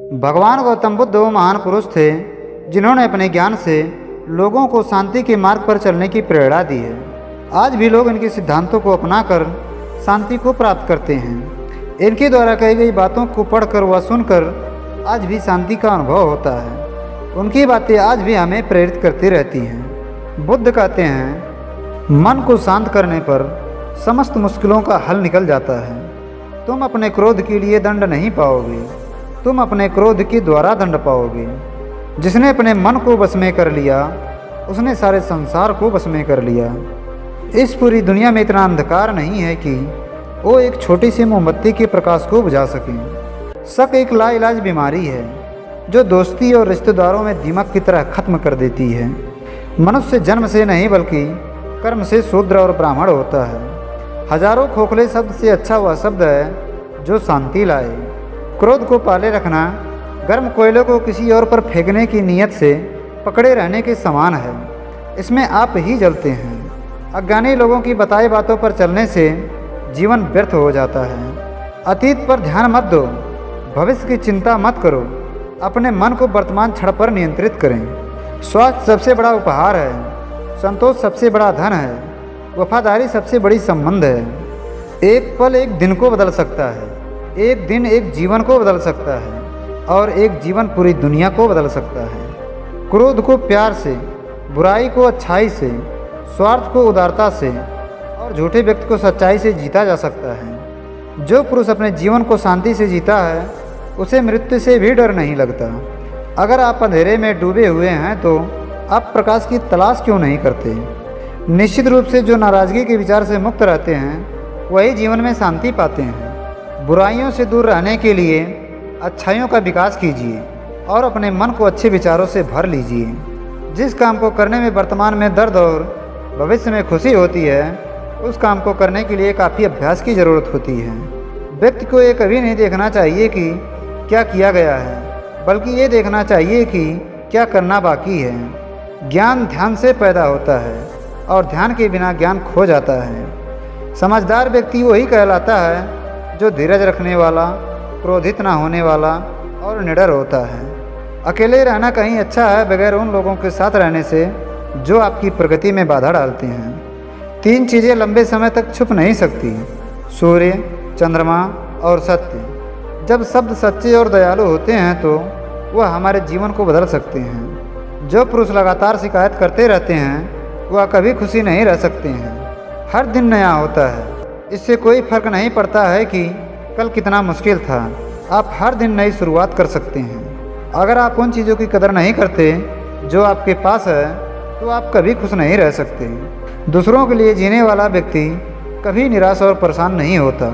भगवान गौतम बुद्ध वो महान पुरुष थे जिन्होंने अपने ज्ञान से लोगों को शांति के मार्ग पर चलने की प्रेरणा दी है। आज भी लोग इनके सिद्धांतों को अपनाकर शांति को प्राप्त करते हैं। इनके द्वारा कही गई बातों को पढ़कर व सुनकर आज भी शांति का अनुभव होता है। उनकी बातें आज भी हमें प्रेरित करती रहती हैं। बुद्ध कहते हैं, मन को शांत करने पर समस्त मुश्किलों का हल निकल जाता है। तुम अपने क्रोध के लिए दंड नहीं पाओगे, तुम अपने क्रोध के द्वारा दंड पाओगे। जिसने अपने मन को वश में कर लिया उसने सारे संसार को वश में कर लिया। इस पूरी दुनिया में इतना अंधकार नहीं है कि वो एक छोटी सी मोमबत्ती के प्रकाश को बुझा सकें। शक एक लाइलाज बीमारी है जो दोस्ती और रिश्तेदारों में दीमक की तरह खत्म कर देती है। मनुष्य जन्म से नहीं बल्कि कर्म से शूद्र और ब्राह्मण होता है। हजारों खोखले शब्द से अच्छा वह शब्द है जो शांति लाए। क्रोध को पाले रखना गर्म कोयले को किसी और पर फेंकने की नीयत से पकड़े रहने के समान है। इसमें आप ही जलते हैं। अज्ञानी लोगों की बताई बातों पर चलने से जीवन व्यर्थ हो जाता है। अतीत पर ध्यान मत दो, भविष्य की चिंता मत करो। अपने मन को वर्तमान क्षण पर नियंत्रित करें। स्वास्थ्य सबसे बड़ा उपहार है, संतोष सबसे बड़ा धन है, वफादारी सबसे बड़ी संबंध है। एक पल एक दिन को बदल सकता है, एक दिन एक जीवन को बदल सकता है और एक जीवन पूरी दुनिया को बदल सकता है। क्रोध को प्यार से, बुराई को अच्छाई से, स्वार्थ को उदारता से और झूठे व्यक्ति को सच्चाई से जीता जा सकता है। जो पुरुष अपने जीवन को शांति से जीता है उसे मृत्यु से भी डर नहीं लगता। अगर आप अंधेरे में डूबे हुए हैं तो आप प्रकाश की तलाश क्यों नहीं करते? निश्चित रूप से जो नाराज़गी के विचार से मुक्त रहते हैं वही जीवन में शांति पाते हैं। बुराइयों से दूर रहने के लिए अच्छाइयों का विकास कीजिए और अपने मन को अच्छे विचारों से भर लीजिए। जिस काम को करने में वर्तमान में दर्द और भविष्य में खुशी होती है उस काम को करने के लिए काफ़ी अभ्यास की ज़रूरत होती है। व्यक्ति को ये कभी नहीं देखना चाहिए कि क्या किया गया है, बल्कि ये देखना चाहिए कि क्या करना बाकी है। ज्ञान ध्यान से पैदा होता है और ध्यान के बिना ज्ञान खो जाता है। समझदार व्यक्ति वही कहलाता है जो धीरज रखने वाला, क्रोधित ना होने वाला और निडर होता है। अकेले रहना कहीं अच्छा है बगैर उन लोगों के साथ रहने से जो आपकी प्रगति में बाधा डालते हैं। तीन चीज़ें लंबे समय तक छुप नहीं सकती, सूर्य, चंद्रमा और सत्य। जब शब्द सच्चे और दयालु होते हैं तो वह हमारे जीवन को बदल सकते हैं। जो पुरुष लगातार शिकायत करते रहते हैं वह कभी खुशी नहीं रह सकते हैं। हर दिन नया होता है, इससे कोई फर्क नहीं पड़ता है कि कल कितना मुश्किल था। आप हर दिन नई शुरुआत कर सकते हैं। अगर आप उन चीज़ों की कदर नहीं करते जो आपके पास है तो आप कभी खुश नहीं रह सकते। दूसरों के लिए जीने वाला व्यक्ति कभी निराश और परेशान नहीं होता।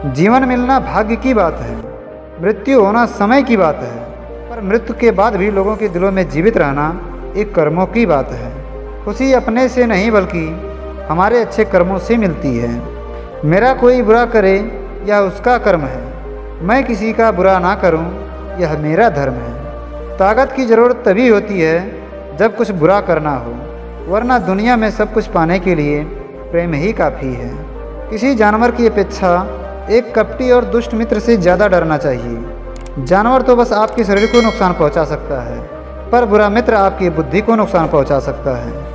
जीवन मिलना भाग्य की बात है, मृत्यु होना समय की बात है, पर मृत्यु के बाद भी लोगों के दिलों में जीवित रहना एक कर्मों की बात है। खुशी अपने से नहीं बल्कि हमारे अच्छे कर्मों से मिलती है। मेरा कोई बुरा करे यह उसका कर्म है, मैं किसी का बुरा ना करूं यह मेरा धर्म है। ताकत की ज़रूरत तभी होती है जब कुछ बुरा करना हो, वरना दुनिया में सब कुछ पाने के लिए प्रेम ही काफ़ी है। किसी जानवर की अपेक्षा एक कपटी और दुष्ट मित्र से ज़्यादा डरना चाहिए। जानवर तो बस आपके शरीर को नुकसान पहुंचा सकता है, पर बुरा मित्र आपकी बुद्धि को नुकसान पहुंचा सकता है।